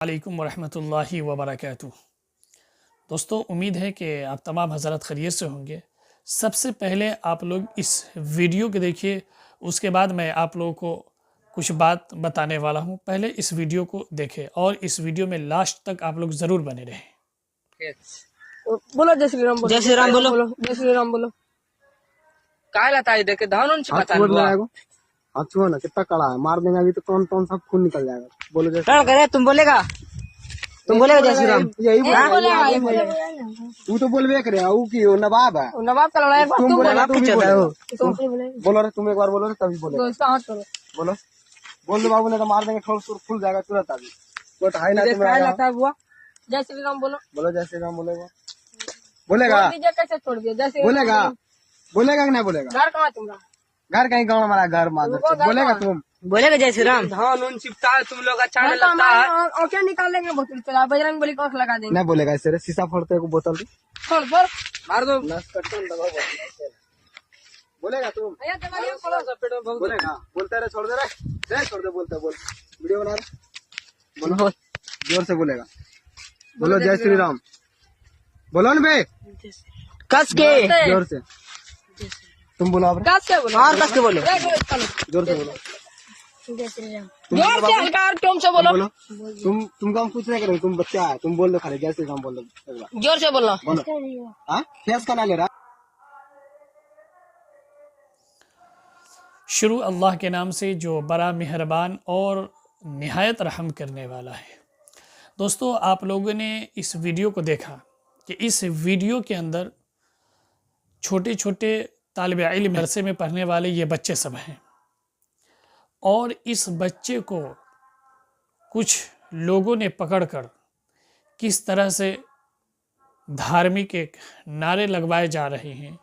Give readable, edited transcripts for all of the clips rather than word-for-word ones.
वालेकुम वरहमतुल्लाहि वबरकातुह। दोस्तों, उम्मीद है कि आप तमाम हज़रात खैरियत से होंगे। सबसे पहले आप लोग इस वीडियो को देखिए, उसके बाद मैं आप लोगों को कुछ बात बताने वाला हूं। पहले इस वीडियो को देखें और इस वीडियो में लास्ट तक आप लोग ज़रूर बने रहें। बोलो जय श्री राम बोलो। जय श्री राम बोलो। जय श्री राम बोलो। काय लाता है देखे धान उन हाथ छोड़ जाएगा। हाथ छुआ ना, कितना कड़ा है, मार देंगे अभी तो कौन सब खून निकल जाएगा। बोलो जय क्या करे, तुम बोलेगा जय श्री राम। यही बोलेगा। तू तो बोलबे करे, वो की वो नवाब है। नवाब का लड़ाई तुम बोलेगा तुम भी बोलो। बोलो रे, तुम एक बार बोलो रे, तभी बोलो। इसका हाथ करो, बोलो, बोल दो बाबू ने तो मार देंगे, ठोल खुल जाएगा तुरंत। अभी कोई है ना तुम्हारा। जय श्री राम बोलो। बोलो जय श्री राम बोलेगा। बोलेगा कैसे छोड़ दिया? जय श्री बोलेगा बोलेगा कि नहीं बोलेगा? घर कहाँ तुम्हारा? घर कहीं गाँव हमारा घर माधर। बोलेगा तुम? बोलेगा जय श्री राम। धान उन चिपता है, तुम लोग अच्छा नहीं लगता है। और क्या निकालेंगे बोतल पे? बजरंग बली को आँख लगा देंगे। नहीं बोलेगा ऐसे, शीशा फोड़ते को बोतल छोड़ बोल, मार दो। बोलेगा तुम? बोलेगा, बोलते रहे, छोड़ दे रे, छोड़ दे, बोलते बोल, वीडियो बना रहे। बोलो जोर से बोलेगा। बोलो जय श्री राम बोलो न बे, कस के जोर से। तुम बोलो, आप कस के बोलो और कस के बोलो। जोर से बोलो। जय श्री राम जोर से हल्का और टोम से बोलो। तुमको हम कुछ नहीं करेंगे, तुम बच्चा है, तुम बोल दो खाली जय श्री राम बोल दो। जोर से बोलो। हाँ फेस का ना ले रहा। शुरू अल्लाह के नाम से जो बड़ा मेहरबान और निहायत रहम करने वाला है। दोस्तों, आप लोगों ने इस वीडियो को देखा कि इस वीडियो के अंदर छोटे छोटे तालिब इल्म मदरसे में पढ़ने वाले ये बच्चे सब हैं और इस बच्चे को कुछ लोगों ने पकड़कर किस तरह से धार्मिक एक नारे लगवाए जा रहे हैं,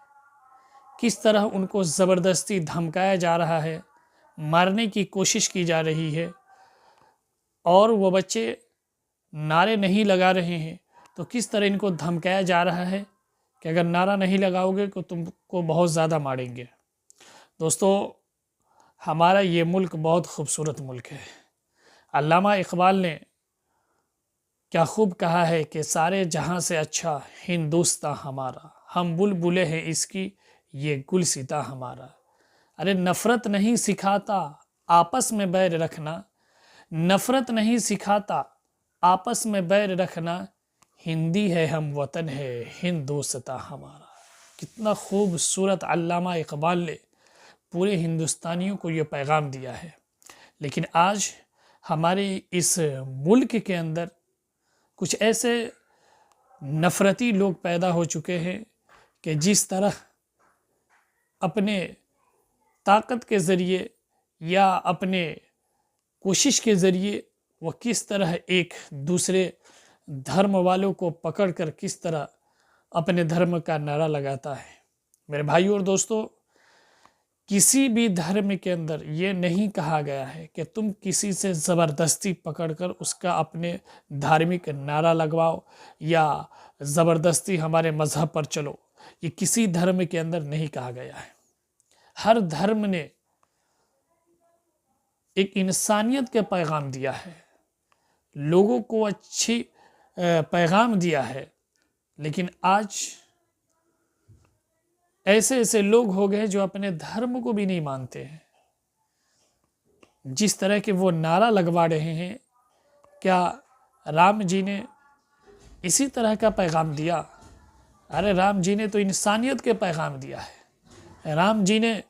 किस तरह उनको ज़बरदस्ती धमकाया जा रहा है, मारने की कोशिश की जा रही है। और वो बच्चे नारे नहीं लगा रहे हैं तो किस तरह इनको धमकाया जा रहा है कि अगर नारा नहीं लगाओगे तो तुमको बहुत ज़्यादा मारेंगे। दोस्तों, हमारा ये मुल्क बहुत खूबसूरत मुल्क है। अल्लामा इकबाल ने क्या खूब कहा है कि सारे जहां से अच्छा हिंदुस्तां हमारा, हम बुलबुलें हैं इसकी ये गुलसिता हमारा। अरे नफ़रत नहीं सिखाता आपस में बैर रखना, नफ़रत नहीं सिखाता आपस में बैर रखना, हिंदी है हम वतन है हिंदुस्तां हमारा। कितना खूबसूरत अल्लामा इकबाल ने पूरे हिंदुस्तानियों को ये पैगाम दिया है। लेकिन आज हमारे इस मुल्क के अंदर कुछ ऐसे नफ़रती लोग पैदा हो चुके हैं कि जिस तरह अपने ताकत के ज़रिए या अपने कोशिश के ज़रिए वह किस तरह एक दूसरे धर्म वालों को पकड़कर किस तरह अपने धर्म का नारा लगाता है। मेरे भाइयों और दोस्तों, किसी भी धर्म के अंदर ये नहीं कहा गया है कि तुम किसी से ज़बरदस्ती पकड़कर उसका अपने धार्मिक नारा लगवाओ या ज़बरदस्ती हमारे मज़हब पर चलो। ये किसी धर्म के अंदर नहीं कहा गया है। हर धर्म ने एक इंसानियत के पैगाम दिया है, लोगों को अच्छी पैगाम दिया है। लेकिन आज ऐसे ऐसे लोग हो गए जो अपने धर्म को भी नहीं मानते हैं। जिस तरह के वो नारा लगवा रहे हैं, क्या राम जी ने इसी तरह का पैगाम दिया? अरे राम जी ने तो इंसानियत के पैगाम दिया है। राम जी ने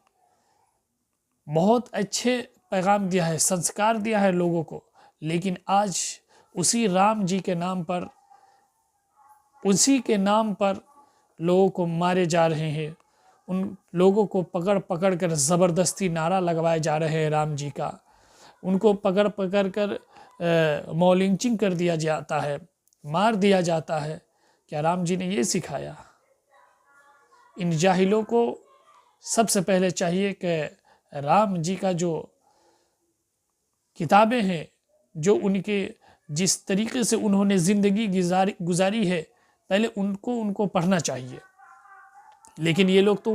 बहुत अच्छे पैगाम दिया है, संस्कार दिया है लोगों को। लेकिन आज उसी राम जी के नाम पर, उसी के नाम पर लोगों को मारे जा रहे हैं। उन लोगों को पकड़ पकड़ कर ज़बरदस्ती नारा लगवाए जा रहे हैं राम जी का। उनको पकड़ पकड़ कर मॉलिंचिंग कर दिया जाता है, मार दिया जाता है। क्या राम जी ने ये सिखाया? इन जाहिलों को सबसे पहले चाहिए कि राम जी का जो किताबें हैं, जो उनके जिस तरीके से उन्होंने ज़िंदगी गुजारी है, पहले उनको पढ़ना चाहिए। लेकिन ये लोग तो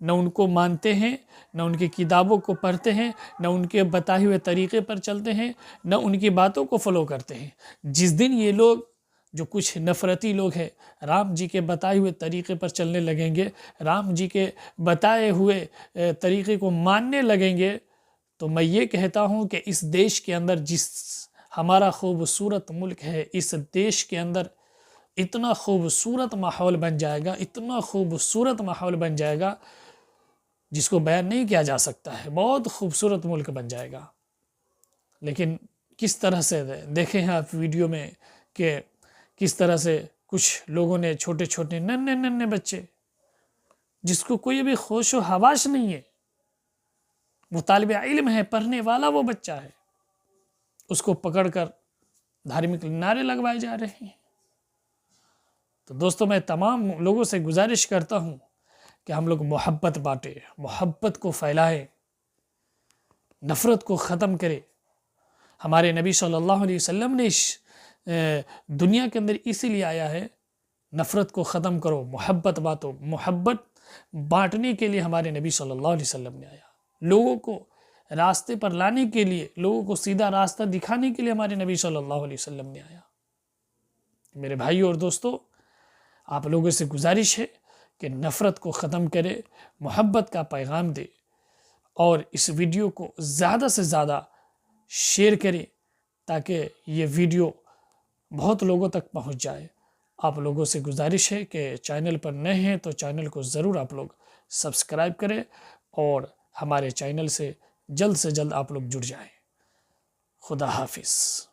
न उनको मानते हैं, न उनकी किताबों को पढ़ते हैं, न उनके बताए हुए तरीक़े पर चलते हैं, न उनकी बातों को फॉलो करते हैं। जिस दिन ये लोग, जो कुछ नफ़रती लोग हैं, राम जी के बताए हुए तरीक़े पर चलने लगेंगे, राम जी के बताए हुए तरीक़े को मानने लगेंगे, तो मैं ये कहता हूँ कि इस देश के अंदर, जिस हमारा खूबसूरत मुल्क है, इस देश के अंदर इतना खूबसूरत माहौल बन जाएगा, इतना खूबसूरत माहौल बन जाएगा जिसको बयान नहीं किया जा सकता है। बहुत खूबसूरत मुल्क बन जाएगा। लेकिन किस तरह से देखे हैं आप वीडियो में कि किस तरह से कुछ लोगों ने, छोटे छोटे नन्हे नन्हे बच्चे जिसको कोई भी होश व हवास नहीं है, वो तालिब इल्म है, पढ़ने वाला वो बच्चा है, उसको पकड़कर धार्मिक नारे लगवाए जा रहे हैं। तो दोस्तों, मैं तमाम लोगों से गुजारिश करता हूँ कि हम लोग मोहब्बत बांटें, मोहब्बत को फैलाएं, नफ़रत को ख़त्म करें। हमारे नबी सल्लल्लाहु अलैहि वसल्लम ने इस दुनिया के अंदर इसीलिए आया है, नफ़रत को ख़त्म करो, मोहब्बत बांटो। मोहब्बत बांटने के लिए हमारे नबी सल्लल्लाहु अलैहि वसल्लम ने आया, लोगों को रास्ते पर लाने के लिए, लोगों को सीधा रास्ता दिखाने के लिए हमारे नबी सल्लल्लाहु अलैहि वसल्लम ने आया। मेरे भाई और दोस्तों, आप लोगों से गुजारिश है कि नफ़रत को ख़त्म करें, मोहब्बत का पैगाम दे और इस वीडियो को ज़्यादा से ज़्यादा शेयर करें ताकि ये वीडियो बहुत लोगों तक पहुंच जाए। आप लोगों से गुजारिश है कि चैनल पर नए हैं तो चैनल को ज़रूर आप लोग सब्सक्राइब करें और हमारे चैनल से जल्द आप लोग जुड़ जाएं। खुदा हाफिज़।